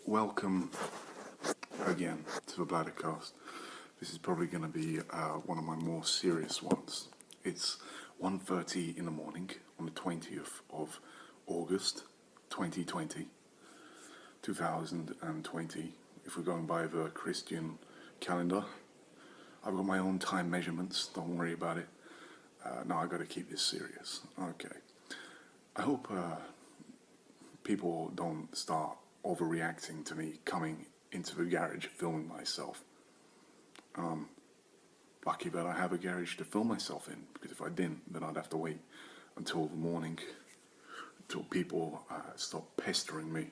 Welcome again to the Bladder Cast. This is probably going to be one of my more serious ones. It's 1:30 in the morning on the 20th of August 2020. If we're going by the Christian calendar. I've got my own time measurements, don't worry about it. Now I've got to keep this serious. Okay. I hope people don't start overreacting to me coming into the garage filming myself. Lucky that I have a garage to film myself in, because if I didn't, then I'd have to wait until the morning, until people stop pestering me.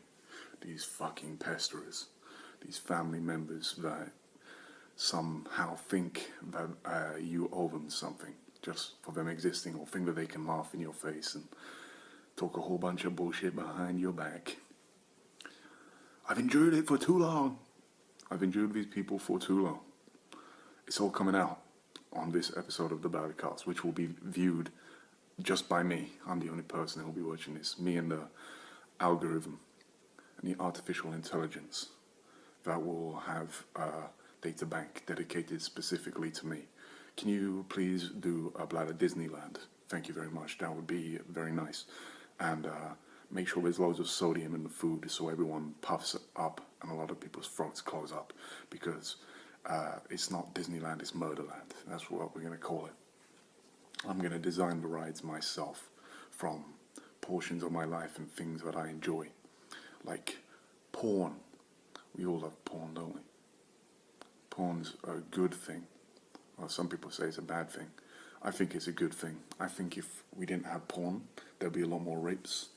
These fucking pesterers, these family members that somehow think that you owe them something just for them existing, or think that they can laugh in your face and talk a whole bunch of bullshit behind your back. I've endured it for too long. I've endured these people for too long. It's all coming out on this episode of the Bladder Cast, which will be viewed just by me. I'm the only person who will be watching this. Me and the algorithm and the artificial intelligence that will have a data bank dedicated specifically to me. Can you please do a Bladder Disneyland? Thank you very much. That would be very nice. And make sure there's loads of sodium in the food so everyone puffs up and a lot of people's throats close up, because it's not Disneyland, it's Murderland. That's what we're going to call it. I'm going to design the rides myself from portions of my life and things that I enjoy. Like porn. We all love porn, don't we? Porn's a good thing. Well, some people say it's a bad thing. I think it's a good thing. I think if we didn't have porn, there'd be a lot more rapes.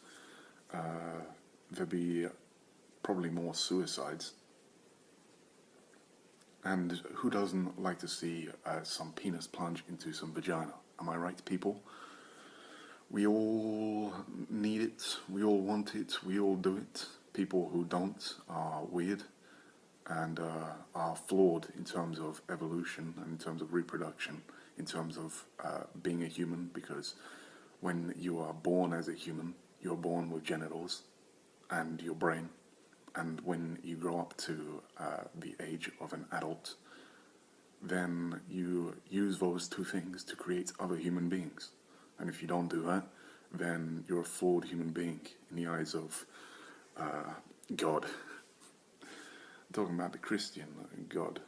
There'd be probably more suicides. And who doesn't like to see some penis plunge into some vagina? Am I right, people? We all need it, we all want it, we all do it. People who don't are weird and are flawed in terms of evolution and in terms of reproduction, in terms of being a human, because when you are born as a human, you're born with genitals and your brain, and when you grow up to the age of an adult, then you use those two things to create other human beings. And if you don't do that, then you're a flawed human being in the eyes of God. I'm talking about the Christian God.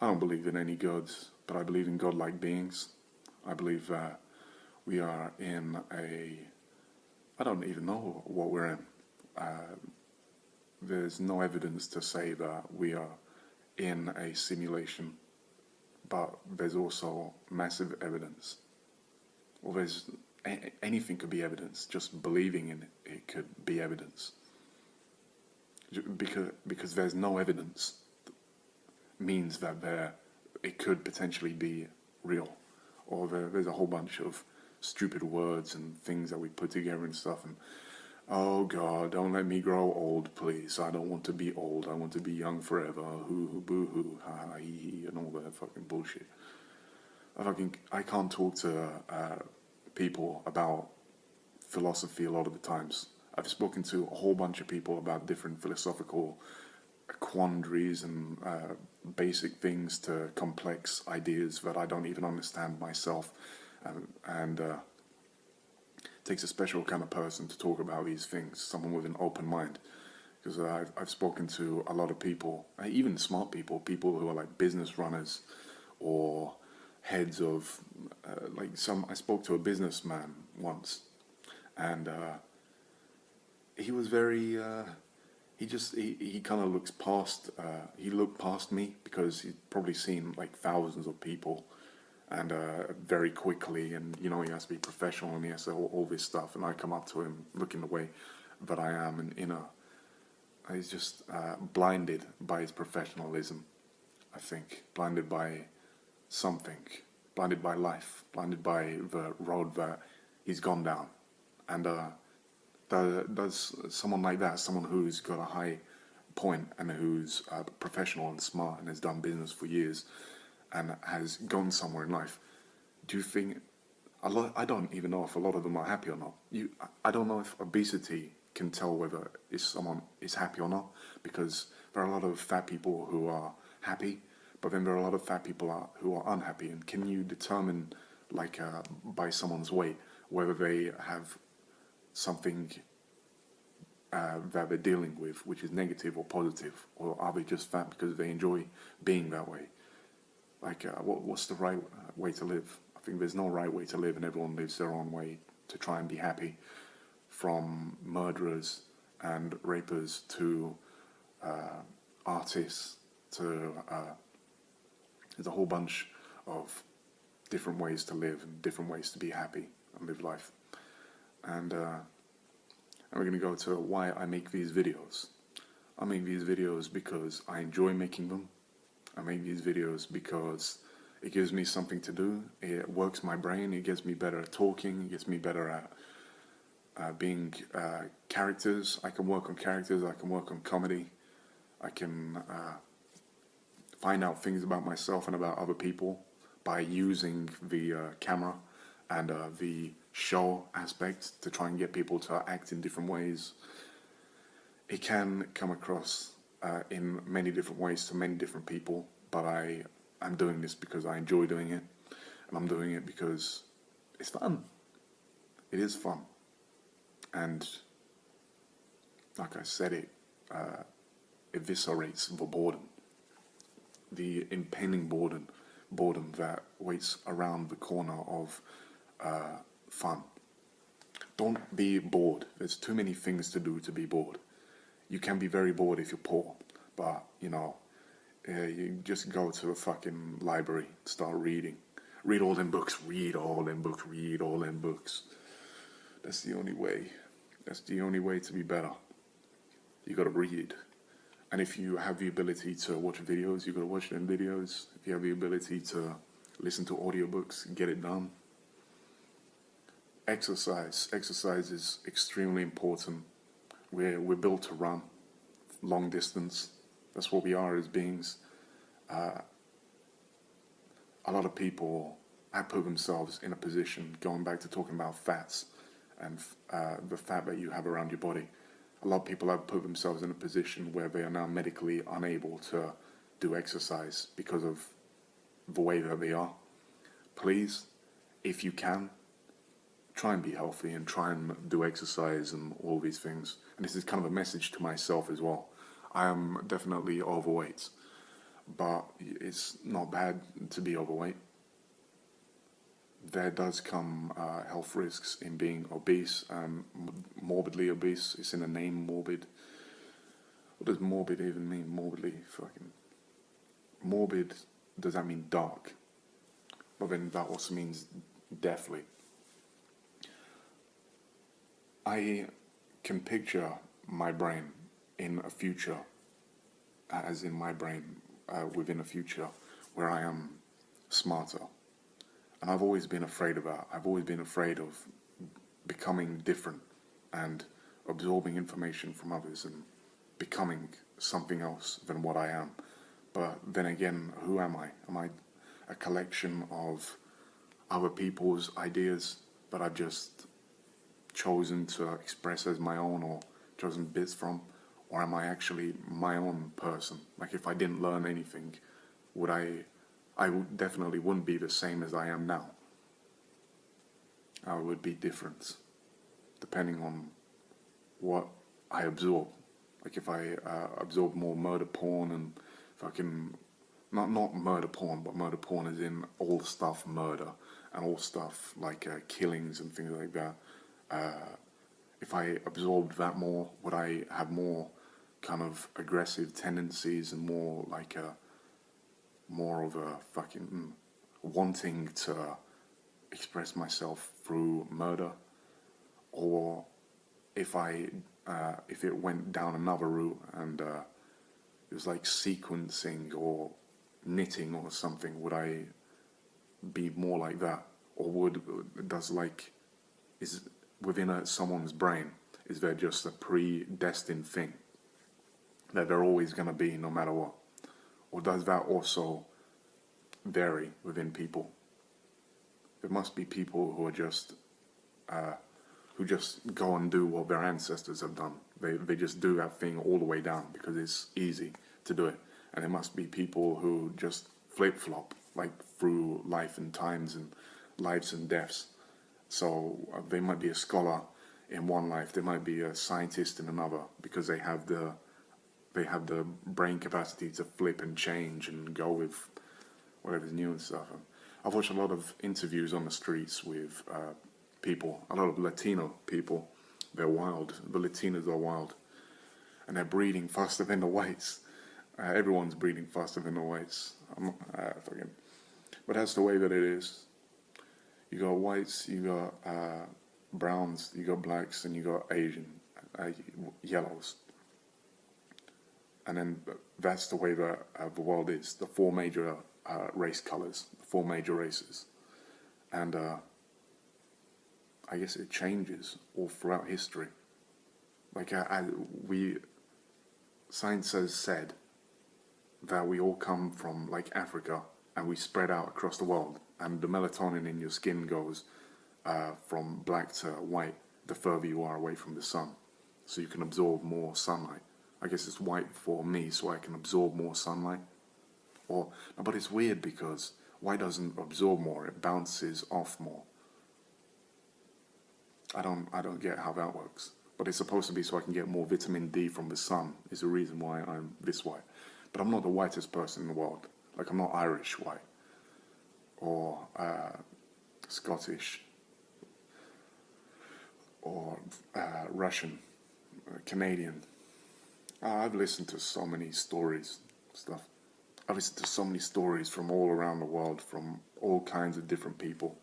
I don't believe in any gods, but I believe in godlike beings. I believe that we are in I don't even know what we're in. There's no evidence to say that we are in a simulation, but there's also massive evidence. Well, there's anything could be evidence. Just believing in it could be evidence. Because there's no evidence means that it could potentially be real, or there's a whole bunch of stupid words and things that we put together and stuff, and oh God, don't let me grow old, please. I don't want to be old. I want to be young forever. Hoo hoo boo hoo, ha ha hee hee, and all that fucking bullshit. I can't talk to people about philosophy a lot of the times. I've spoken to a whole bunch of people about different philosophical quandaries and basic things to complex ideas that I don't even understand myself. And it takes a special kind of person to talk about these things, someone with an open mind. Because I've spoken to a lot of people, even smart people, people who are like business runners or heads of, I spoke to a businessman once, and he was very, he kind of looks past, he looked past me, because he's probably seen like thousands of people, and very quickly, and he has to be professional, and he has to all this stuff, and I come up to him looking the way that I am, and he's just blinded by his professionalism, I think, blinded by something, blinded by life, blinded by the road that he's gone down. And does someone like that, someone who's got a high point and who's professional and smart and has done business for years and has gone somewhere in life, do you think, I don't even know if a lot of them are happy or not. I don't know if obesity can tell whether someone is happy or not, because there are a lot of fat people who are happy, but then there are a lot of fat people who are unhappy. And can you determine, like, by someone's weight, whether they have something that they're dealing with, which is negative or positive, or are they just fat because they enjoy being that way? Like, what's the right way to live? I think there's no right way to live, and everyone lives their own way to try and be happy. From murderers and rapers to artists to there's a whole bunch of different ways to live and different ways to be happy and live life. And we're going to go to why I make these videos. I make these videos because I enjoy making them. I make these videos because it gives me something to do. It works my brain. It gets me better at talking. It gets me better at being characters. I can work on characters. I can work on comedy. I can find out things about myself and about other people by using the camera and the show aspect to try and get people to act in different ways. It can come across in many different ways to many different people, but I'm doing this because I enjoy doing it, and I'm doing it because it's fun. It is fun. And like I said, it eviscerates the boredom, the impending boredom that waits around the corner of fun. Don't be bored. There's too many things to do to be bored. You can be very bored if you're poor, but you know, you just go to a fucking library, start reading. Read all them books, read all them books, read all them books. That's the only way. That's the only way to be better. You gotta read. And if you have the ability to watch videos, you gotta watch them videos. If you have the ability to listen to audiobooks, get it done. Exercise. Exercise is extremely important. We're built to run long distance. That's what we are as beings. A lot of people have put themselves in a position, going back to talking about fats and the fat that you have around your body. A lot of people have put themselves in a position where they are now medically unable to do exercise because of the way that they are. Please, if you can, try and be healthy and try and do exercise and all these things. And this is kind of a message to myself as well. I am definitely overweight, but it's not bad to be overweight. There does come health risks in being obese, morbidly obese. It's in the name, morbid. What does morbid even mean? Morbidly, fucking morbid. Does that mean dark? But then that also means deathly. I can picture my brain in a future, as in my brain within a future where I am smarter. And I've always been afraid of that. I've always been afraid of becoming different and absorbing information from others and becoming something else than what I am. But then again, who am I? Am I a collection of other people's ideas that I've just chosen to express as my own or chosen bits from? Or am I actually my own person? Like, if I didn't learn anything, I definitely wouldn't be the same as I am now. I would be different, depending on what I absorb. Like, if I absorb more murder porn and fucking, not murder porn, but murder porn as in all stuff murder, and all stuff like killings and things like that. If I absorbed that more, would I have more kind of aggressive tendencies and more like more of a fucking wanting to express myself through murder? Or if it went down another route and it was like sequencing or knitting or something, would I be more like that? Or is within someone's brain, is there just a predestined thing that they're always going to be no matter what? Or does that also vary within people? There must be people who are just who just go and do what their ancestors have done. They just do that thing all the way down because it's easy to do it. And there must be people who just flip-flop, like through life and times and lives and deaths. So they might be a scholar in one life, they might be a scientist in another, because they have the brain capacity to flip and change and go with whatever's new and stuff. I've watched a lot of interviews on the streets with people, a lot of Latino people. They're wild. The Latinos are wild, and they're breeding faster than the whites. Everyone's breeding faster than the whites. But that's the way that it is. You got whites, you got browns, you got blacks, and you got Asian, yellows. And then that's the way that the world is. The four major race colors, the four major races. And I guess it changes all throughout history. Like science has said that we all come from like Africa and we spread out across the world. And the melatonin in your skin goes from black to white the further you are away from the sun. So you can absorb more sunlight. I guess it's white for me so I can absorb more sunlight. But it's weird because white doesn't absorb more, it bounces off more. I don't get how that works. But it's supposed to be so I can get more vitamin D from the sun is the reason why I'm this white. But I'm not the whitest person in the world. Like, I'm not Irish white or Scottish or Russian, Canadian. I've listened to so many stories, stuff. I've listened to so many stories from all around the world, from all kinds of different people.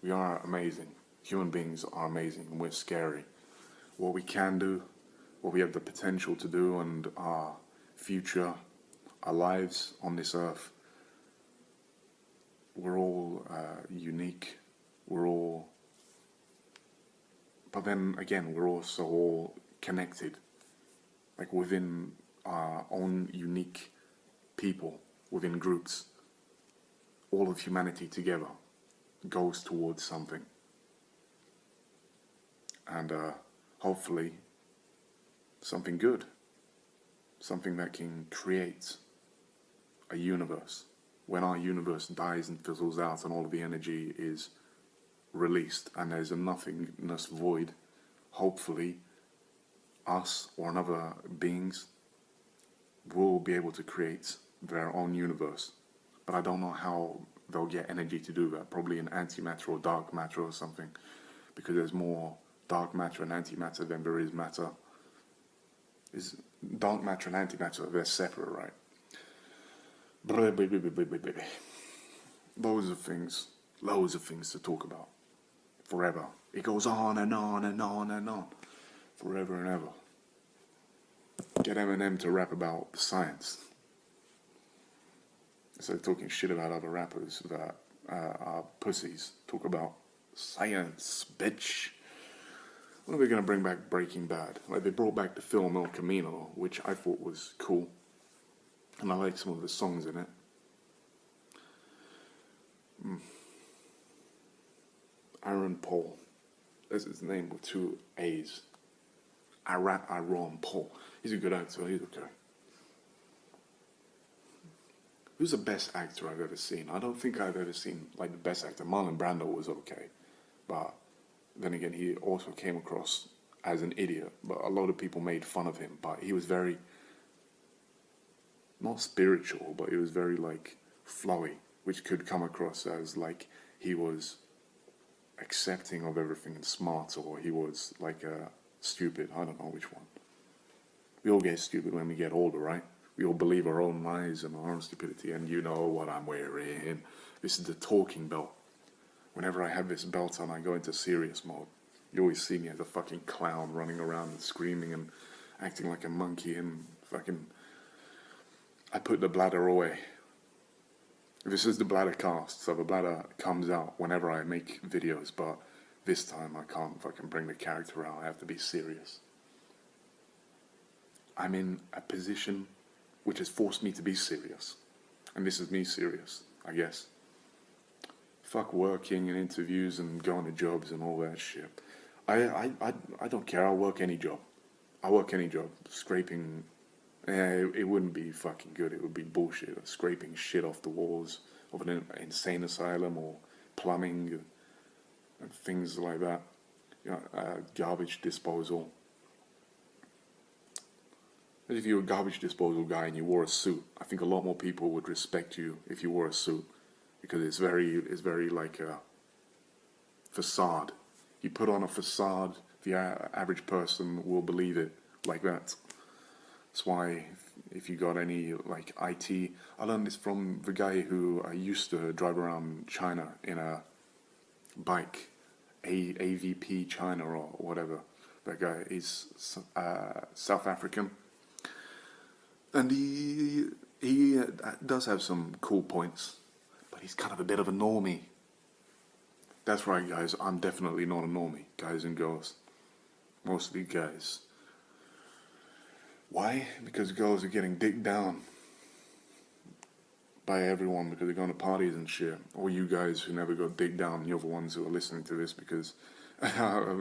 We are amazing. Human beings are amazing, and we're scary. What we can do, what we have the potential to do, and our future, our lives on this earth, we're all unique. But then again, we're also all connected. Like within our own unique people, within groups, all of humanity together goes towards something. And hopefully something good. Something that can create a universe. When our universe dies and fizzles out and all of the energy is released and there's a nothingness void, hopefully us or another beings will be able to create their own universe. But I don't know how they'll get energy to do that. Probably in antimatter or dark matter or something, because there's more dark matter and antimatter than there is matter. Is dark matter and antimatter, they're separate, right? Loads of things to talk about. Forever. It goes on and on and on and on. Forever and ever. Get Eminem to rap about science. Instead of talking shit about other rappers that are pussies. Talk about science, bitch. When are they going to bring back Breaking Bad? Like, they brought back the film El Camino, which I thought was cool. And I like some of the songs in it. Aaron Paul. That's his name with 2 A's. Aaron Paul. He's a good actor. He's okay. Who's the best actor I've ever seen? I don't think I've ever seen, like, the best actor. Marlon Brando was okay. But then again, he also came across as an idiot. But a lot of people made fun of him. But he was very, not spiritual, but he was very, like, flowy. Which could come across as, like, he was accepting of everything and smart, or he was, like, stupid. I don't know which one. We all get stupid when we get older, right? We all believe our own lies and our own stupidity, and you know what I'm wearing. This is the talking belt. Whenever I have this belt on, I go into serious mode. You always see me as a fucking clown running around and screaming and acting like a monkey and fucking... I put the bladder away. This is the bladder cast, so the bladder comes out whenever I make videos, but this time I can't fucking bring the character out. I have to be serious. I'm in a position which has forced me to be serious. And this is me serious, I guess. Fuck working and interviews and going to jobs and all that shit. I don't care. I'll work any job. I'll work any job. Scraping, it wouldn't be fucking good. It would be bullshit. Scraping shit off the walls of an insane asylum or plumbing and things like that. You know, garbage disposal. If you were a garbage disposal guy and you wore a suit, I think a lot more people would respect you if you wore a suit, because it's very like a facade. You put on a facade, the average person will believe it like that. That's why if you got any like IT, I learned this from the guy who I used to drive around China in a bike, AVP China or whatever. That guy is South African. And he does have some cool points, but he's kind of a bit of a normie. That's right, guys. I'm definitely not a normie, guys and girls. Mostly guys. Why? Because girls are getting dicked down by everyone because they're going to parties and shit. Or you guys who never got dicked down, you're the ones who are listening to this because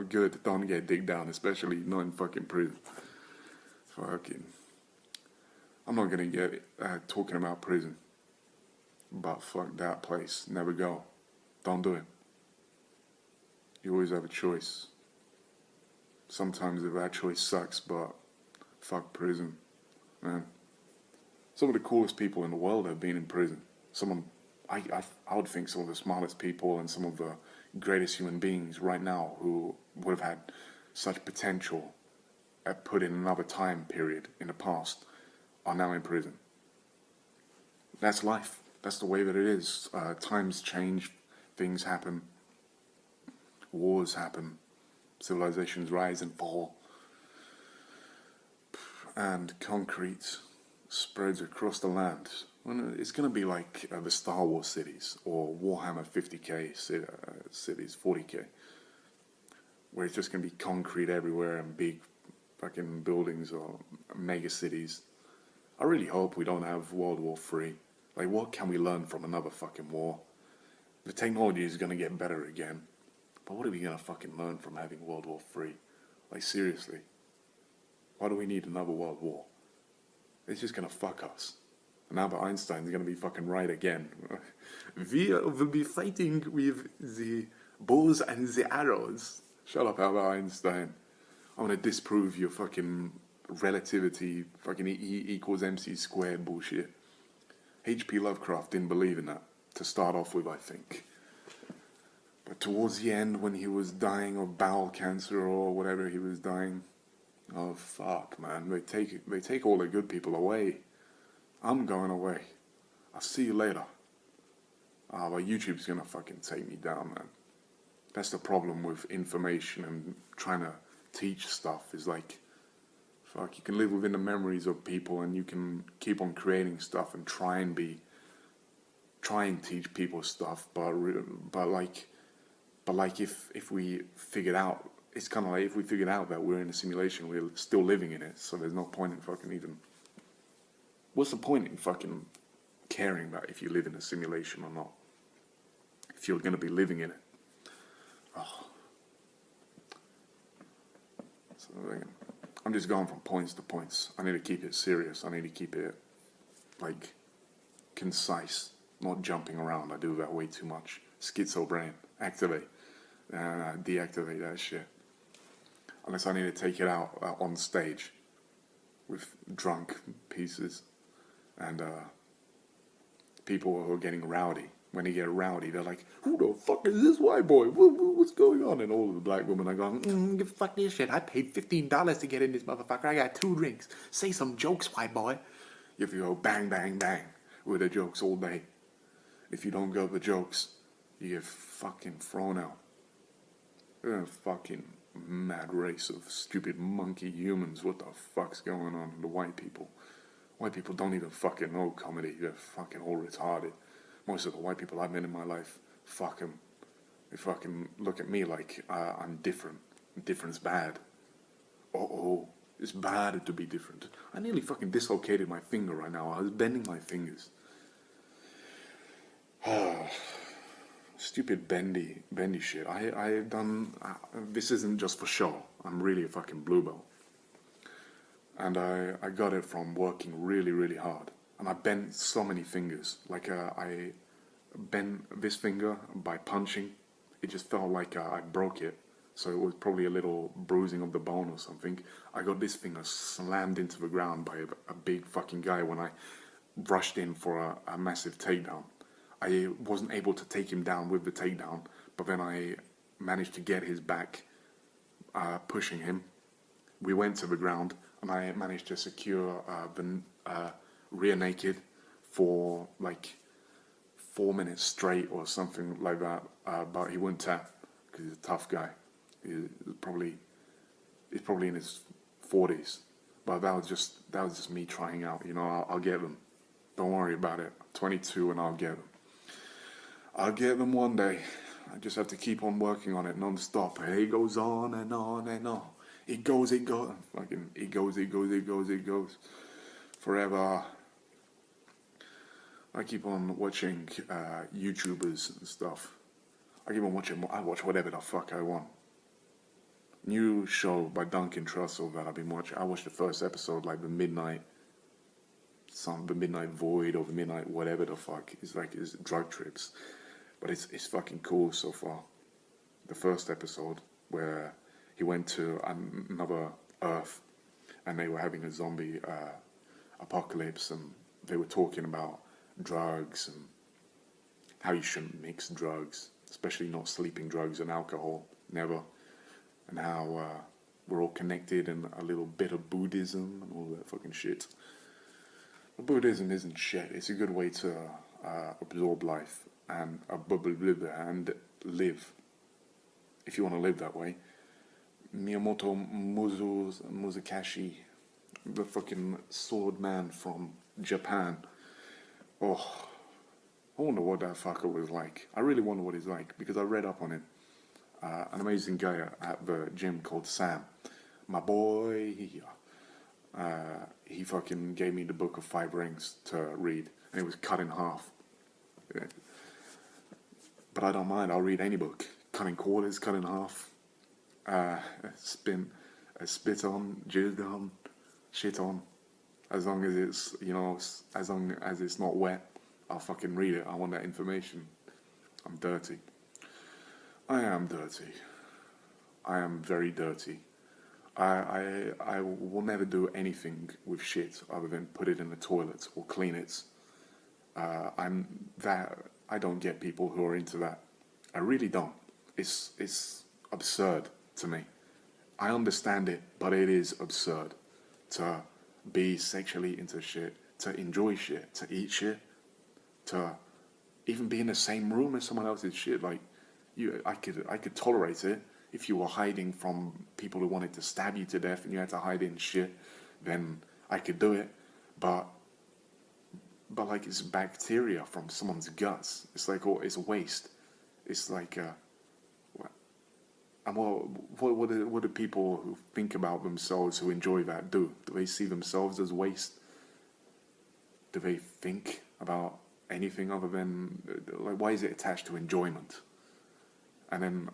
good, don't get dicked down, especially not in fucking prison. Fucking. I'm not gonna get talking about prison, but fuck that place. Never go. Don't do it. You always have a choice. Sometimes that choice sucks, but fuck prison, man. Some of the coolest people in the world have been in prison. I would think some of the smartest people and some of the greatest human beings right now who would have had such potential put in another time period in the past are now in prison. That's life. That's the way that it is. Times change, things happen, wars happen, civilizations rise and fall, and concrete spreads across the land. It's going to be like the Star Wars cities or Warhammer 50k cities, 40k, where it's just going to be concrete everywhere and big fucking buildings or mega cities. I really hope we don't have World War III. Like, what can we learn from another fucking war? The technology is going to get better again. But what are we going to fucking learn from having World War III? Like, seriously. Why do we need another world war? It's just going to fuck us. And Albert Einstein's going to be fucking right again. We will be fighting with the bows and the arrows. Shut up, Albert Einstein. I'm going to disprove your fucking relativity, fucking E equals MC squared bullshit. H.P. Lovecraft didn't believe in that, to start off with, I think. But towards the end, when he was dying of bowel cancer or whatever he was dying, oh fuck, man, they take all the good people away. I'm going away. I'll see you later. But YouTube's gonna fucking take me down, man. That's the problem with information and trying to teach stuff, is like, fuck, you can live within the memories of people and you can keep on creating stuff and try and teach people stuff, but like if we figured out, it's kind of like if we figured out that we're in a simulation, we're still living in it, so there's no point in fucking even, what's the point in fucking caring about if you live in a simulation or not, if you're going to be living in it? Oh. So, I'm just going from points to points. I need to keep it serious. I need to keep it, like, concise, not jumping around. I do that way too much. Schizo brain. Activate. Deactivate that shit. Unless I need to take it out on stage with drunk pieces and people who are getting rowdy. When they get rowdy, they're like, who the fuck is this white boy? What's going on? And all of the black women are going, fuck this shit. I paid $15 to get in this motherfucker. I got 2 drinks. Say some jokes, white boy. If you go bang, bang, bang with the jokes all day. If you don't go the jokes, you get fucking thrown out. They're a fucking mad race of stupid monkey humans. What the fuck's going on? The white people. White people don't even fucking know comedy. They're fucking all retarded. Most of the white people I've met in my life, fuck them. They fucking look at me like I'm different. Different's bad. Uh-oh, it's bad to be different. I nearly fucking dislocated my finger right now. I was bending my fingers. stupid bendy shit. I've done. This isn't just for show. I'm really a fucking blue belt, and I got it from working really really hard. And I bent so many fingers. Like I bent this finger by punching. It just felt like I broke it. So it was probably a little bruising of the bone or something. I got this finger slammed into the ground by a big fucking guy when I rushed in for a massive takedown. I wasn't able to take him down with the takedown, but then I managed to get his back, pushing him. We went to the ground, and I managed to secure the rear naked for like 4 minutes straight or something like that. But he wouldn't tap because he's a tough guy. He's probably in his 40s. But that was just me trying out. You know, I'll get them. Don't worry about it. I'm 22 and I'll get them. I'll get them one day. I just have to keep on working on it non-stop. It goes on and on and on. It goes. Fucking, it goes. Forever. I keep on watching YouTubers and stuff. I watch whatever the fuck I want. New show by Duncan Trussell that I've been watching. I watched the first episode, like the Midnight Void or the Midnight whatever the fuck. It's drug trips, but it's fucking cool so far. The first episode where he went to another Earth and they were having a zombie apocalypse, and they were talking about drugs and how you shouldn't mix drugs, especially not sleeping drugs and alcohol, never. And how we're all connected, and a little bit of Buddhism and all that fucking shit. But Buddhism isn't shit. It's a good way to absorb life and live. If you want to live that way. Miyamoto Musashi, the fucking sword man from Japan. Oh, I wonder what that fucker was like. I really wonder what he's like, because I read up on him. An amazing guy at the gym called Sam. My boy, he fucking gave me the book of 5 rings to read, and it was cut in half. But I don't mind, I'll read any book. Cut in quarters, cut in half. Spit on, jizzed on, shit on. As long as it's, as long as it's not wet, I'll fucking read it. I want that information. I'm dirty. I am dirty. I am very dirty. I will never do anything with shit other than put it in the toilet or clean it. I don't get people who are into that. I really don't. It's absurd to me. I understand it, but it is absurd to be sexually into shit, to enjoy shit, to eat shit, to even be in the same room as someone else's shit. Like, I could tolerate it if you were hiding from people who wanted to stab you to death and you had to hide in shit, then I could do it. But like, it's bacteria from someone's guts. It's like, it's waste. It's like, and what do people who think about themselves, who enjoy that, do? Do they see themselves as waste? Do they think about anything other than, like, why is it attached to enjoyment? And then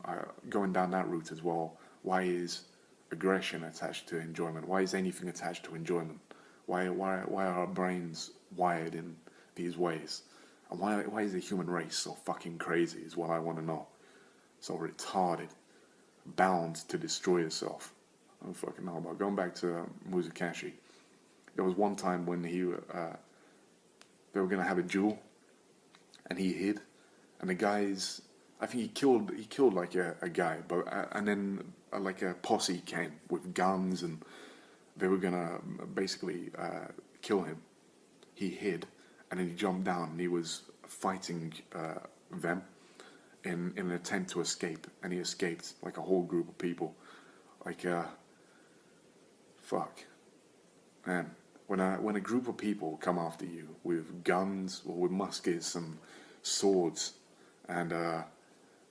going down that route as well, why is aggression attached to enjoyment? Why is anything attached to enjoyment? Why are our brains wired in these ways? And why is the human race so fucking crazy is what I want to know. So retarded, bound to destroy itself. I don't fucking know. But going back to Musashi, there was one time when they were going to have a duel, and he hid, and the guys, I think he killed like a guy, but and then like a posse came with guns, and they were gonna basically kill him. He hid, and then he jumped down, and he was fighting them in an attempt to escape, and he escaped like a whole group of people. Like, fuck, man. When a group of people come after you with guns or with muskets and swords, and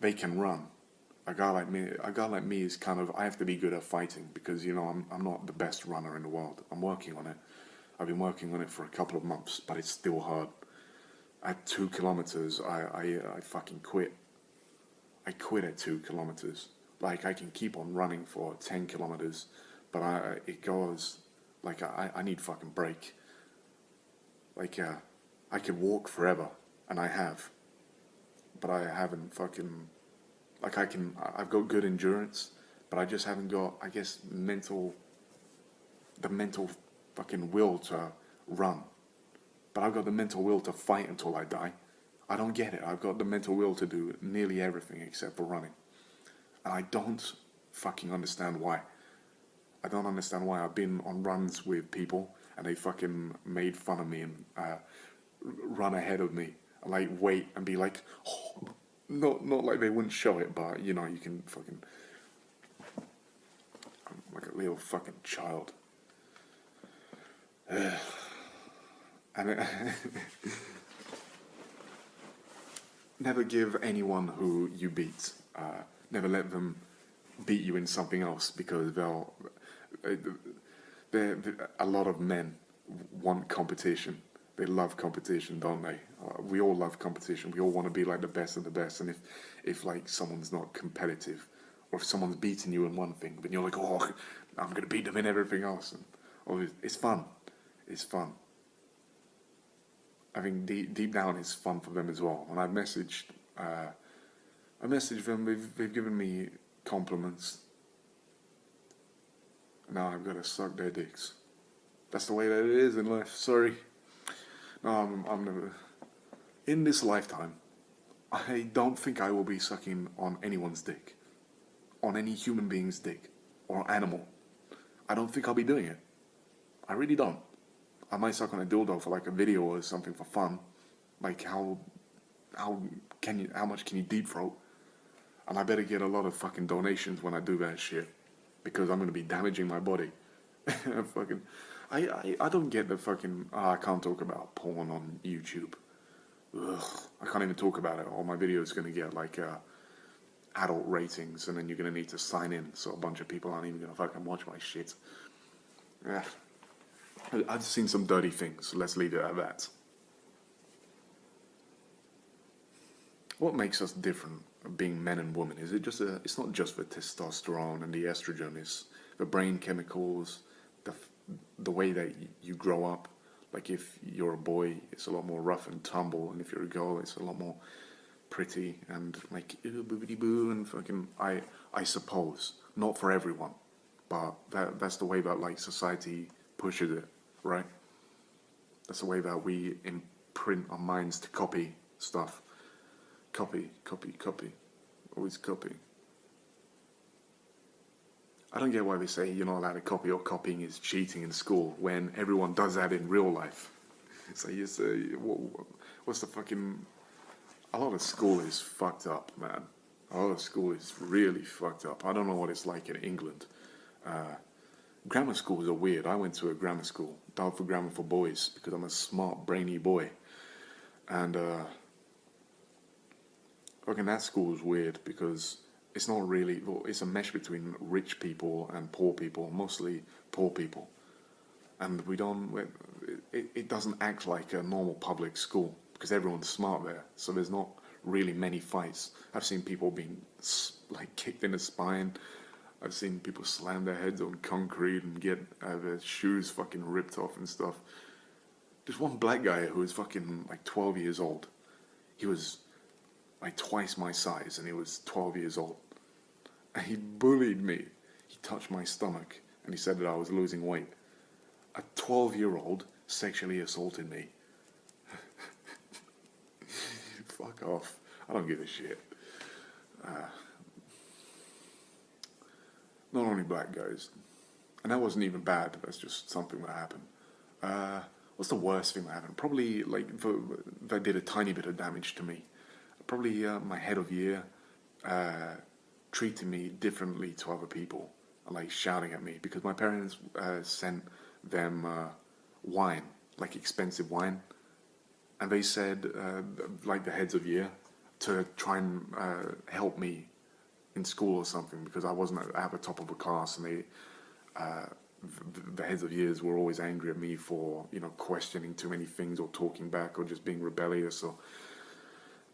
they can run. A guy like me is kind of, I have to be good at fighting, because I'm not the best runner in the world. I'm working on it. I've been working on it for a couple of months, but it's still hard. At 2 kilometers, I fucking quit. I quit at 2 kilometers. Like, I can keep on running for 10 kilometers, but it goes, like, I need fucking break. Like, I could walk forever, and I have, but I haven't fucking, like, I've got good endurance, but I just haven't got, I guess, the mental fucking will to run. But I've got the mental will to fight until I die. I don't get it. I've got the mental will to do nearly everything except for running. And I don't fucking understand why. I don't understand why. I've been on runs with people and they fucking made fun of me and run ahead of me. And like wait and be like, oh. Not like they wouldn't show it, but you know, you can fucking, I'm like a little fucking child. And never give anyone who you beat, never let them beat you in something else, because a lot of men want competition. They love competition, don't they? We all love competition. We all want to be like the best of the best. And if like someone's not competitive, or if someone's beating you in one thing, then you're like, oh, I'm gonna beat them in everything else. And oh, it's fun. It's fun. I think deep down it's fun for them as well. And I messaged them. They've given me compliments. Now I've got to suck their dicks. That's the way that it is in life. Sorry. No, I'm never. In this lifetime, I don't think I will be sucking on anyone's dick, on any human being's dick, or animal. I don't think I'll be doing it. I really don't. I might suck on a dildo for like a video or something for fun. Like how much can you deep throat? And I better get a lot of fucking donations when I do that shit, because I'm gonna be damaging my body. Fucking, I don't get the fucking, I can't talk about porn on YouTube. Ugh, I can't even talk about it. All my videos gonna get like adult ratings, and then you're gonna need to sign in, so a bunch of people aren't even gonna fucking watch my shit. Yeah. I've seen some dirty things, let's leave it at that. What makes us different, being men and women? Is it just it's not just the testosterone and the estrogen, it's the brain chemicals, the way that you grow up. Like if you're a boy, it's a lot more rough and tumble, and if you're a girl, it's a lot more pretty and like boobity boo and fucking, I suppose, not for everyone, but that's the way that like society pushes it, right? That's the way that we imprint our minds to copy stuff. Copy, always copy. I don't get why they say you're not allowed to copy, or copying is cheating in school, when everyone does that in real life. So you say, what's the fucking... A lot of school is fucked up, man. A lot of school is really fucked up. I don't know what it's like in England. Grammar schools are weird. I went to a grammar school, Dartford Grammar for Boys, because I'm a smart, brainy boy. And fucking that school is weird, because it's not really, well, it's a mesh between rich people and poor people, mostly poor people. And it doesn't act like a normal public school, because everyone's smart there, so there's not really many fights. I've seen people being like kicked in the spine. I've seen people slam their heads on concrete and get their shoes fucking ripped off and stuff. There's one black guy who was fucking like 12 years old. He was like twice my size, and he was 12 years old. And he bullied me. He touched my stomach, and he said that I was losing weight. A 12-year-old sexually assaulted me. Fuck off. I don't give a shit. Not only black guys. And that wasn't even bad. That's just something that happened. What's the worst thing that happened? Probably, like, that did a tiny bit of damage to me. Probably my head of year treating me differently to other people. Like, shouting at me. Because my parents sent them wine. Like, expensive wine. And they said, like the heads of year, to try and help me in school or something, because I wasn't at the top of the class, and they, the heads of years were always angry at me for, you know, questioning too many things, or talking back, or just being rebellious,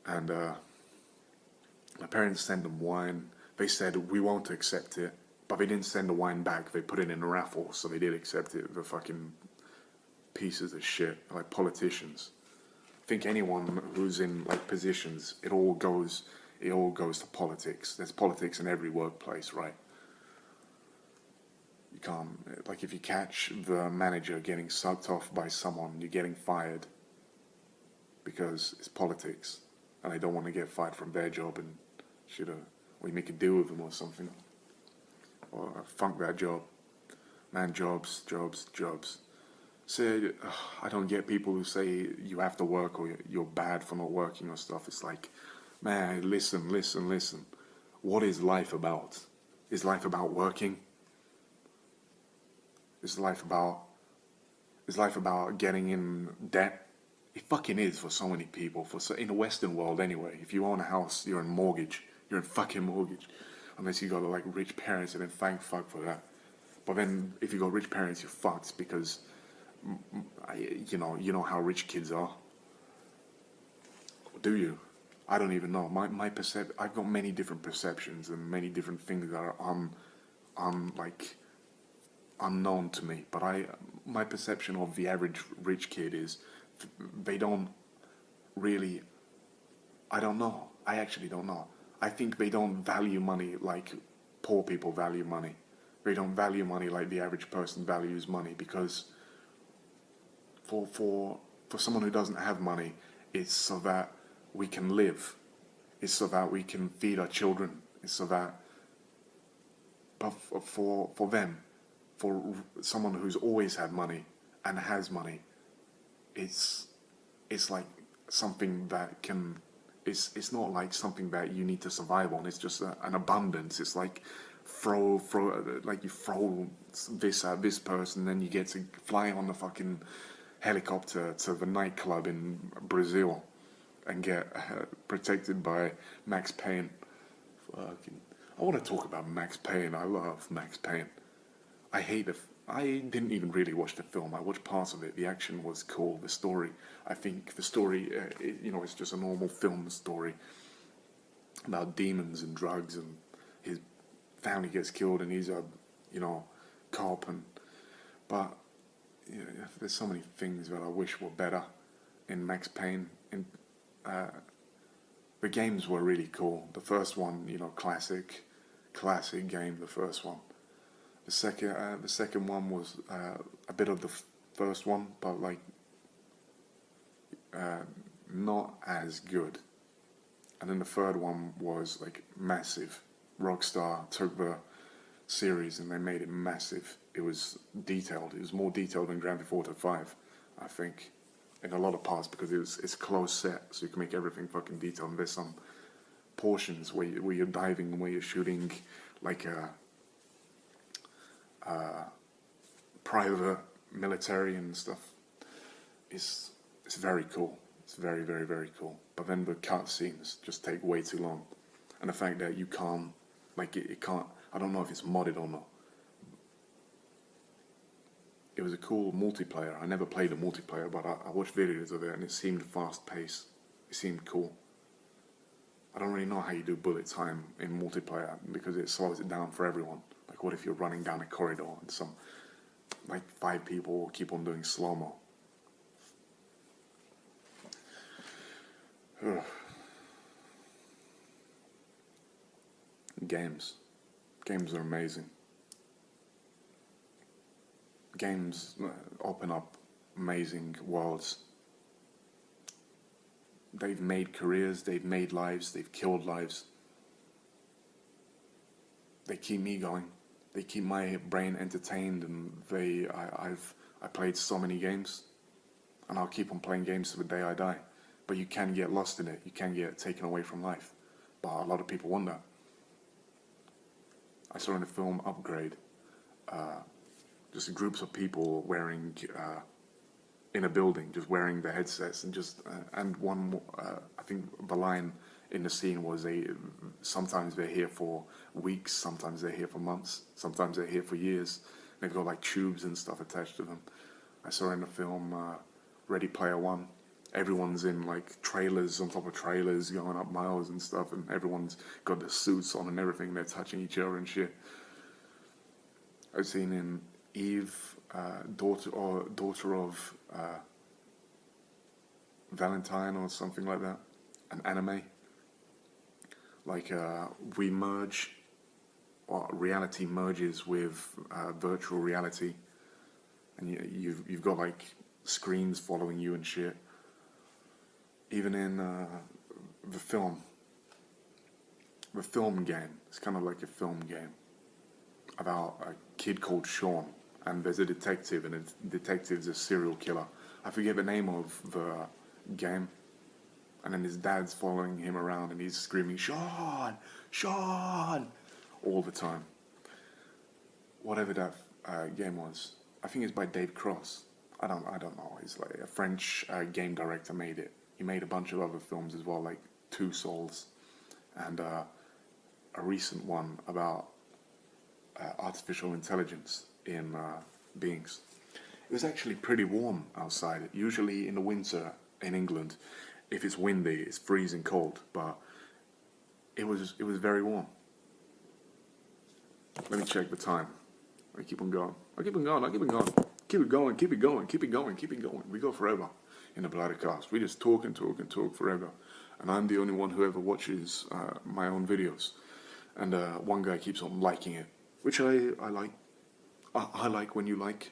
and My parents sent them wine. They said, we won't accept it. But they didn't send the wine back. They put it in a raffle, so they did accept it. The fucking pieces of shit, like politicians. I think anyone who's in like positions, it all goes to politics. There's politics in every workplace, right? You can't, like, if you catch the manager getting sucked off by someone, you're getting fired because it's politics, and they don't want to get fired from their job, and should have, or you make a deal with them or something, or funk that job. Man, jobs. So I don't get people who say you have to work or you're bad for not working or stuff. It's like, man, listen. What is life about? Is life about working? Is life about getting in debt? It fucking is for so many people. In the Western world anyway. If you own a house, you're in mortgage. You're in fucking mortgage, unless you got like rich parents, and then thank fuck for that. But then if you got rich parents, you're fucked because you know how rich kids are. Do you? I don't even know. I've got many different perceptions and many different things that are like unknown to me. But my perception of the average rich kid is they don't really. I don't know. I actually don't know. I think they don't value money like poor people value money. They don't value money like the average person values money, because for someone who doesn't have money, it's so that we can live. It's so that we can feed our children. It's so that, but for them, for someone who's always had money and has money, it's like something that can. It's not like something that you need to survive on. It's just an abundance. It's like like you throw this at this person, then you get to fly on the fucking helicopter to the nightclub in Brazil and get protected by Max Payne. Fucking, I want to talk about Max Payne. I love Max Payne. I didn't even really watch the film. I watched parts of it. The action was cool. The story, I think the story, it's just a normal film story about demons and drugs, and his family gets killed, and he's a, cop, but there's so many things that I wish were better in Max Payne. The games were really cool. The first one, classic game. The first one. The second one was a bit of the first one, but like not as good. And then the third one was like massive. Rockstar took the series and they made it massive. It was detailed. It was more detailed than Grand Theft Auto 5, I think, in a lot of parts, because it's a closed set, so you can make everything fucking detailed. And there's some portions where you're diving and where you're shooting like a private military and stuff. It's very cool. It's very, very, very cool. But then the cutscenes just take way too long, and the fact that you can't, like, it can't. I don't know if it's modded or not. It was a cool multiplayer. I never played a multiplayer, but I watched videos of it, and it seemed fast-paced. It seemed cool. I don't really know how you do bullet time in multiplayer, because it slows it down for everyone. Like, what if you're running down a corridor and like 5 people keep on doing slow-mo? Games are amazing. Games open up amazing worlds. They've made careers, they've made lives, they've killed lives. They keep me going. They keep my brain entertained, and I played so many games, and I'll keep on playing games to the day I die. But you can get lost in it. You can get taken away from life. But a lot of people want that. I saw in the film Upgrade, just groups of people wearing, in a building, just wearing the headsets, and and one, I think the line in the scene was sometimes they're here for weeks, sometimes they're here for months, sometimes they're here for years. They've got like tubes and stuff attached to them. I saw in the film Ready Player One, everyone's in like trailers on top of trailers going up miles and stuff, and everyone's got their suits on and everything. They're touching each other and shit. I've seen in Eve, daughter of Valentine or something like that, an anime. Like we merge, or reality merges with virtual reality, and you've got like screens following you and shit. Even in the film game, it's kind of like a film game about a kid called Sean, and there's a detective, and the detective's a serial killer. I forget the name of the game, and then his dad's following him around, and he's screaming, "Sean! Sean!" all the time. Whatever that game was, I think it's by Dave Cross. I don't know. He's like a French game director made it. He made a bunch of other films as well, like Two Souls, and a recent one about artificial intelligence in beings. It was actually pretty warm outside. Usually in the winter in England, if it's windy, it's freezing cold, but it was very warm. Let me check the time. I keep on going. I keep on going. I keep on going. Keep it going. Keep it going. Keep it going. Keep it going. We go forever in the Bladdercast. We just talk and talk and talk forever. And I'm the only one who ever watches my own videos. And one guy keeps on liking it, which I like. I like when you like.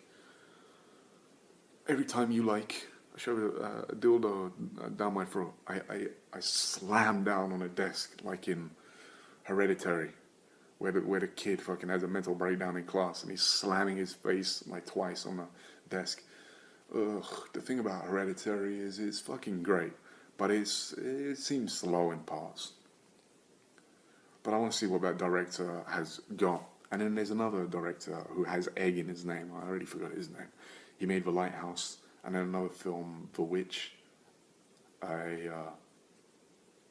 Every time you like, I shove a dildo down my throat. I slam down on a desk like in Hereditary, where the kid fucking has a mental breakdown in class and he's slamming his face like twice on the desk. Ugh, the thing about Hereditary is it's fucking great, but it seems slow in parts. But I want to see what that director has got. And then there's another director who has egg in his name. I already forgot his name. He made The Lighthouse, and then another film, The Witch, a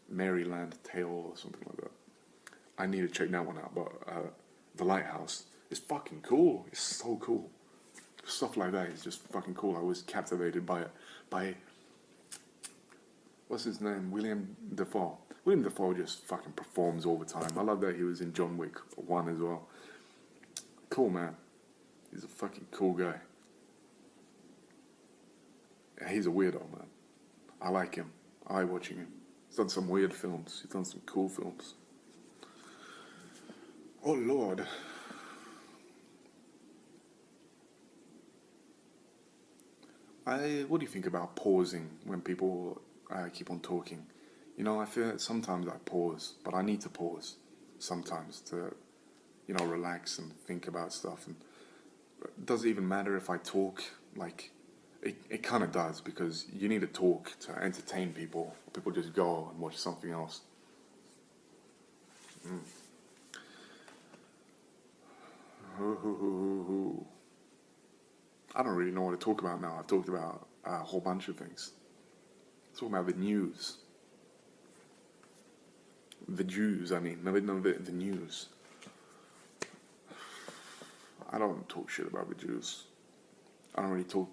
Maryland Tale or something like that. I need to check that one out, but The Lighthouse is fucking cool. It's so cool. Stuff like that is just fucking cool. I was captivated by it. By, what's his name? William Dafoe. William Dafoe just fucking performs all the time. I love that he was in John Wick 1 as well. Cool, man. He's a fucking cool guy. Yeah, he's a weirdo, man. I like him. I like watching him. He's done some weird films. He's done some cool films. Oh, Lord. What do you think about pausing when people keep on talking? You know, I feel that sometimes I pause, but I need to pause sometimes to, you know, relax and think about stuff. And does it even matter if I talk? Like, it kind of does, because you need to talk to entertain people. People just go and watch something else. I don't really know what to talk about now. I've talked about a whole bunch of things. Talking about the news. The Jews, I mean. No, the news. I don't talk shit about the Jews. I don't really talk...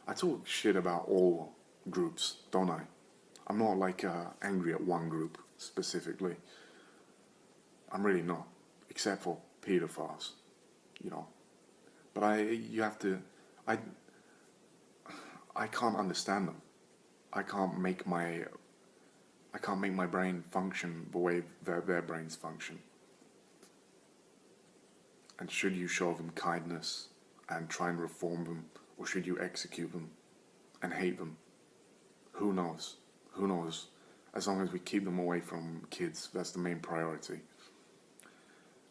I talk shit about all groups, don't I? I'm not like angry at one group specifically. I'm really not. Except for pedophiles, you know. But I can't understand them. I can't make my brain function the way their brains function. And should you show them kindness and try and reform them, or should you execute them and hate them? Who knows? Who knows? As long as we keep them away from kids, that's the main priority.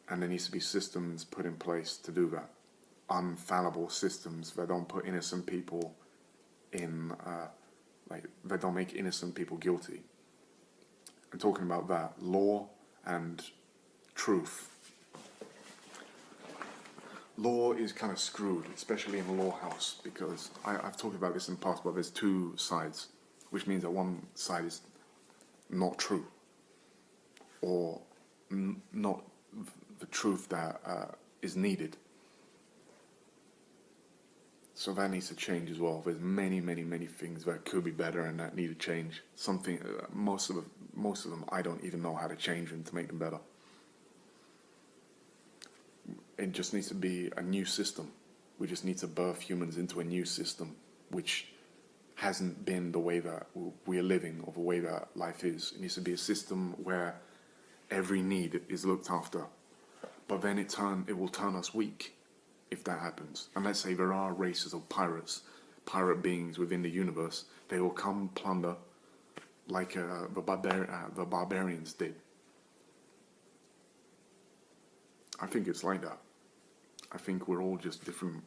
And there needs to be systems put in place to do that. Unfallible systems that don't put innocent people in, that don't make innocent people guilty. I'm talking about that. Law and truth. Law is kind of screwed, especially in a law house, because I've talked about this in the past, but there's two sides, which means that one side is not true, or not the truth that is needed. So that needs to change as well. There's many, many, many things that could be better and that need to change. Most of them, I don't even know how to change them to make them better. It just needs to be a new system. We just need to birth humans into a new system, which hasn't been the way that we are living or the way that life is. It needs to be a system where every need is looked after. But then it will turn us weak if that happens. And let's say there are races of pirates, pirate beings within the universe. They will come plunder like the barbarians did. I think it's like that. I think we're all just different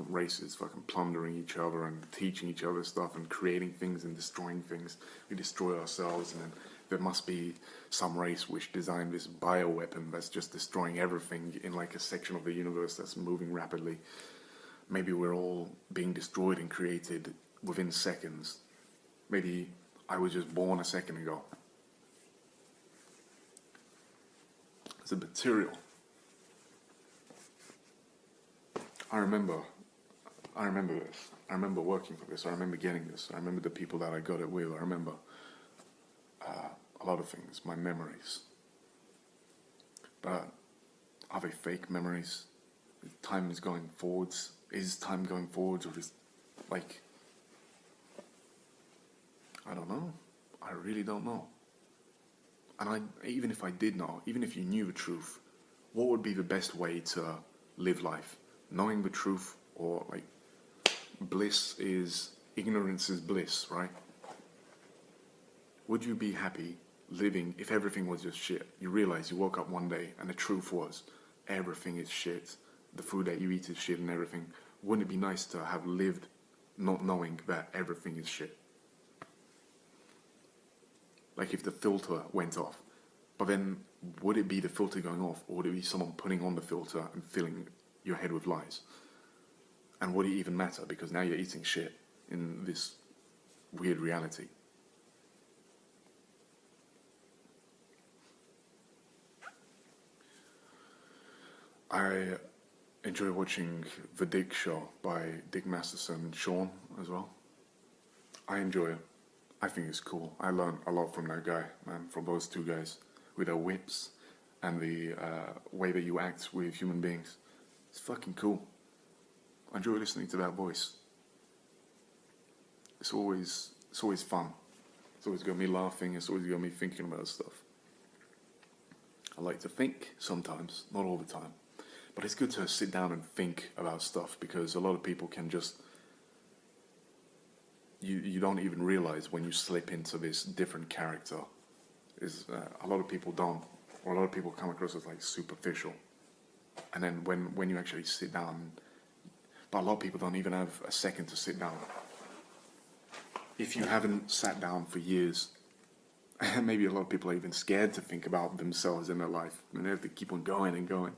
races, fucking plundering each other and teaching each other stuff and creating things and destroying things. We destroy ourselves, and then there must be some race which designed this bioweapon that's just destroying everything in like a section of the universe that's moving rapidly. Maybe we're all being destroyed and created within seconds. Maybe I was just born a second ago. It's a material. I remember this. I remember working for this. I remember getting this. I remember the people that I got it with. I remember a lot of things, my memories. But are they fake memories? Time is going forwards. Is time going forwards, or is like, I don't know. I really don't know. And even if I did know, even if you knew the truth, what would be the best way to live life? Knowing the truth, or like, ignorance is bliss, right? Would you be happy living if everything was just shit? You realize you woke up one day and the truth was everything is shit. The food that you eat is shit and everything. Wouldn't it be nice to have lived not knowing that everything is shit? Like if the filter went off. But then would it be the filter going off, or would it be someone putting on the filter and filling your head with lies? And would it even matter? Because now you're eating shit in this weird reality. I enjoy watching The Dick Show by Dick Masterson and Sean as well. I enjoy it. I think it's cool. I learn a lot from that guy, man, from those two guys, with their whips and the way that you act with human beings. It's fucking cool. I enjoy listening to that voice. It's always fun. It's always got me laughing. It's always got me thinking about stuff. I like to think sometimes, not all the time. But it's good to sit down and think about stuff, because a lot of people can just... You don't even realize when you slip into this different character. A lot of people don't. Or a lot of people come across as like superficial. And then when you actually sit down... But a lot of people don't even have a second to sit down. If you haven't sat down for years, maybe a lot of people are even scared to think about themselves in their life. And they have to keep on going and going.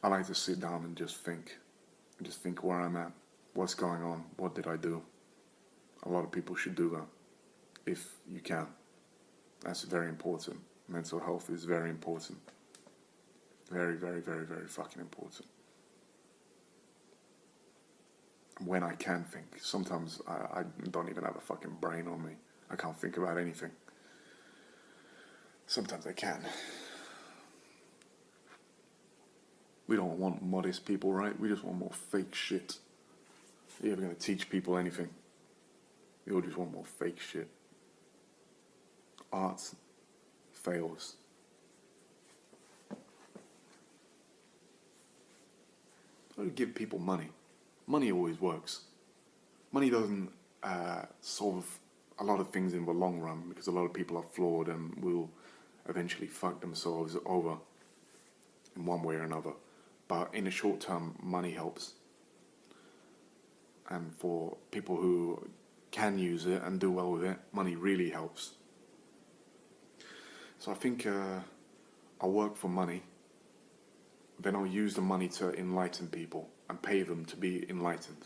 I like to sit down and just think. And just think where I'm at. What's going on? What did I do? A lot of people should do that. If you can. That's very important. Mental health is very important. Very, very, very, very fucking important. When I can think. Sometimes I don't even have a fucking brain on me. I can't think about anything. Sometimes I can. We don't want modest people, right? We just want more fake shit. Are you ever going to teach people anything? You all just want more fake shit. Art fails. Don't give people money. Money always works. Money doesn't solve a lot of things in the long run, because a lot of people are flawed and will eventually fuck themselves over in one way or another. But in the short term, money helps. And for people who can use it and do well with it, money really helps. So I think I'll work for money, then I'll use the money to enlighten people and pay them to be enlightened.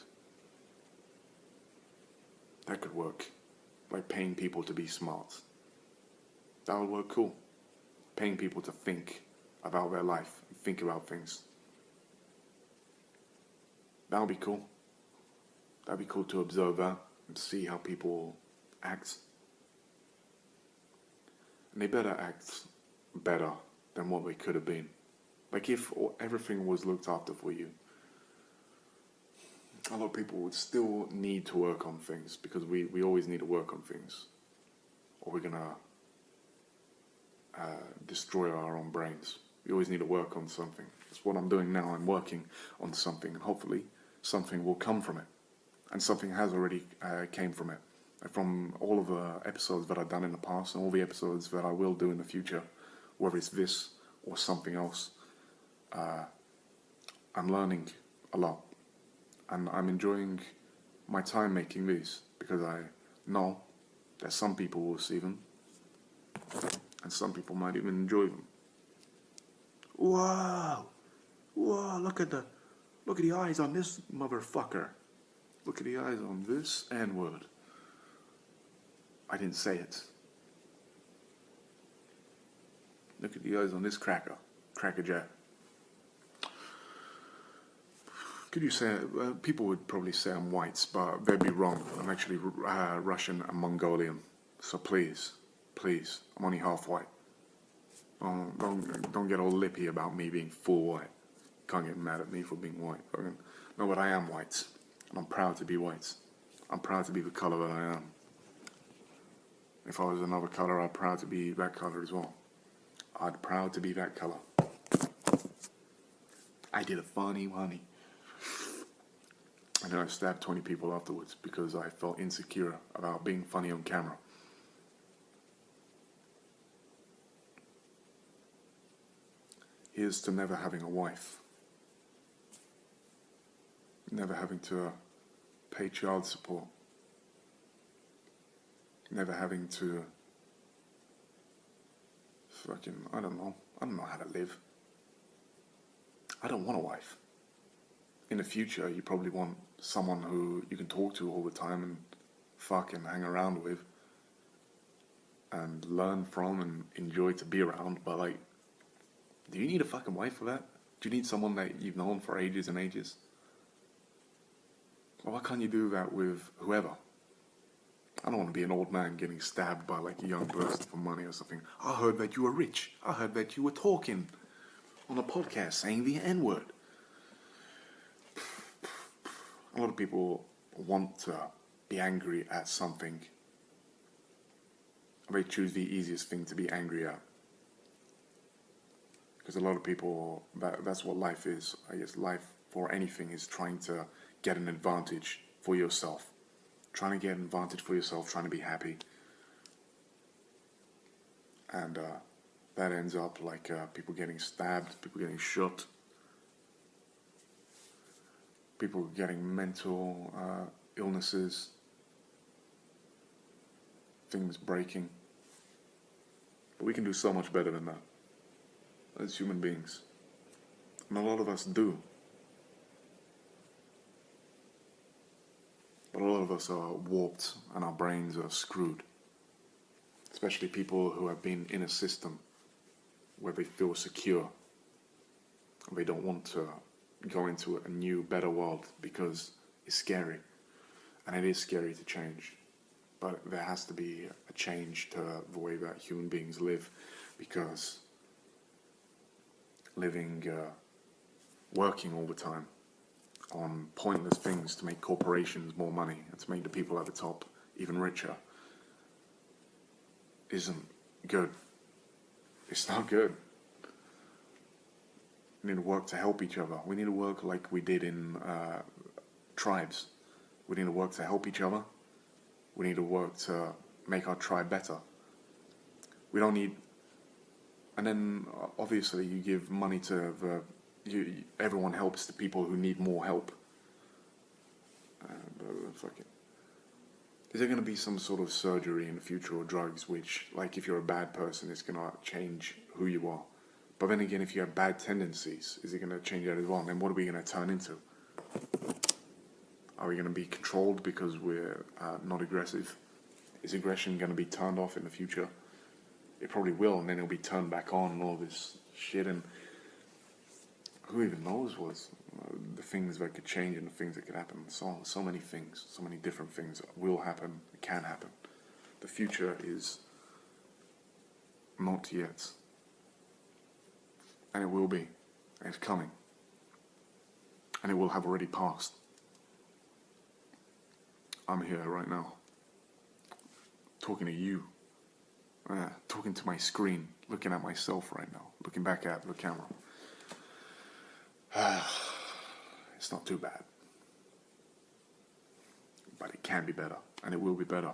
That could work. Like paying people to be smart. That would work cool. Paying people to think about their life, think about things. That would be cool. That'd be cool to observe that and see how people act. And they better act better than what they could have been. Like if everything was looked after for you, a lot of people would still need to work on things because we always need to work on things, or we're gonna destroy our own brains. We always need to work on something. That's what I'm doing now. I'm working on something, and hopefully something will come from it. And something has already came from it. From all of the episodes that I've done in the past and all the episodes that I will do in the future, whether it's this or something else, I'm learning a lot. And I'm enjoying my time making these because I know that some people will see them and some people might even enjoy them. Wow! Whoa, look at the eyes on this motherfucker. Look at the eyes on this N-word. I didn't say it. Look at the eyes on this crackerjack. Could you say, people would probably say I'm white, but they'd be wrong. I'm actually Russian and Mongolian. So please, I'm only half white. Don't get all lippy about me being full white. Can't get mad at me for being white. No, but I am white. And I'm proud to be white. I'm proud to be the colour that I am. If I was another colour, I'd proud to be that colour as well. I'd proud to be that colour. I did a funny. And then I stabbed 20 people afterwards because I felt insecure about being funny on camera. Here's to never having a wife. Never having to pay child support. Never having to I don't know how to live. I don't want a wife. In the future, you probably want someone who you can talk to all the time and fucking hang around with and learn from and enjoy to be around, but like, do you need a fucking wife for that? Do you need someone that you've known for ages and ages? Well, why can't you do that with whoever? I don't want to be an old man getting stabbed by like a young person for money or something. I heard that you were rich. I heard that you were talking on a podcast saying the N-word. A lot of people want to be angry at something. They choose the easiest thing to be angry at. Because a lot of people, that's what life is. I guess life for anything is trying to get an advantage for yourself. Trying to get an advantage for yourself, trying to be happy. And that ends up like people getting stabbed, people getting shot. People getting mental illnesses, things breaking. But we can do so much better than that as human beings. And a lot of us do. But a lot of us are warped and our brains are screwed. Especially people who have been in a system where they feel secure. They don't want to go into a new, better world because it's scary. And it is scary to change. But there has to be a change to the way that human beings live, because living, working all the time on pointless things to make corporations more money and to make the people at the top even richer isn't good. It's not good. We need to work to help each other. We need to work like we did in tribes. We need to work to help each other. We need to work to make our tribe better. We don't need... And then, obviously, you give money to everyone helps the people who need more help. Fuck it. Is there going to be some sort of surgery in the future or drugs which, like, if you're a bad person, it's going to change who you are? But then again, if you have bad tendencies, is it going to change that as well? And then what are we going to turn into? Are we going to be controlled because we're not aggressive? Is aggression going to be turned off in the future? It probably will, and then it'll be turned back on and all this shit. And who even knows what's the things that could change and the things that could happen. So many things, so many different things will happen, can happen. The future is not yet, and it will be, and it's coming, and it will have already passed. I'm here right now, talking to you, talking to my screen, looking at myself right now, looking back at the camera. It's not too bad, but it can be better, and it will be better.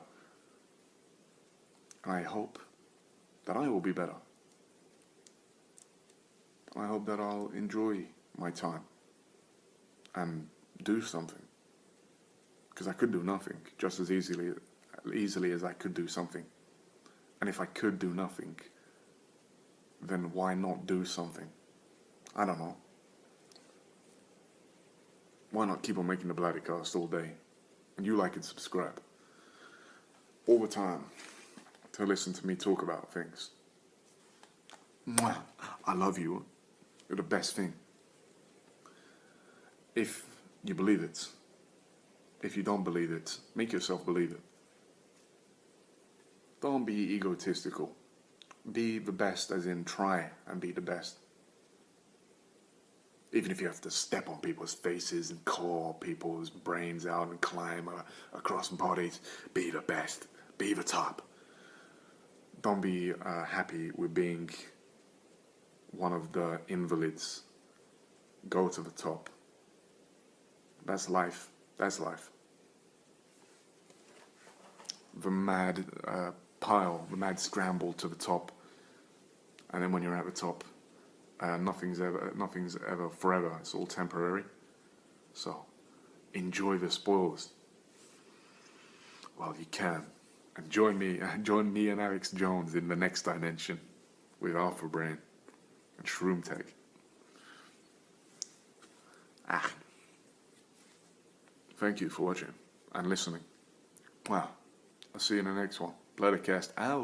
And I hope that I will be better. I hope that I'll enjoy my time and do something, because I could do nothing just as easily as I could do something. And if I could do nothing, then why not do something? I don't know. Why not keep on making the Bladdercast all day? And you like and subscribe all the time to listen to me talk about things. Mwah. I love you. You're the best thing. If you believe it. If you don't believe it, make yourself believe it. Don't be egotistical. Be the best, as in try and be the best. Even if you have to step on people's faces and claw people's brains out and climb across bodies, be the best. Be the top. Don't be happy with being one of the invalids. Go to the top. That's life. That's life. The mad pile, the mad scramble to the top, and then when you're at the top, nothing's ever forever. It's all temporary. So enjoy the spoils while you can, and join me and Alex Jones in the next dimension with Alpha Brain and Shroom Tech. Thank you for watching and listening. Wow. I'll see you in the next one. Bladdercast out.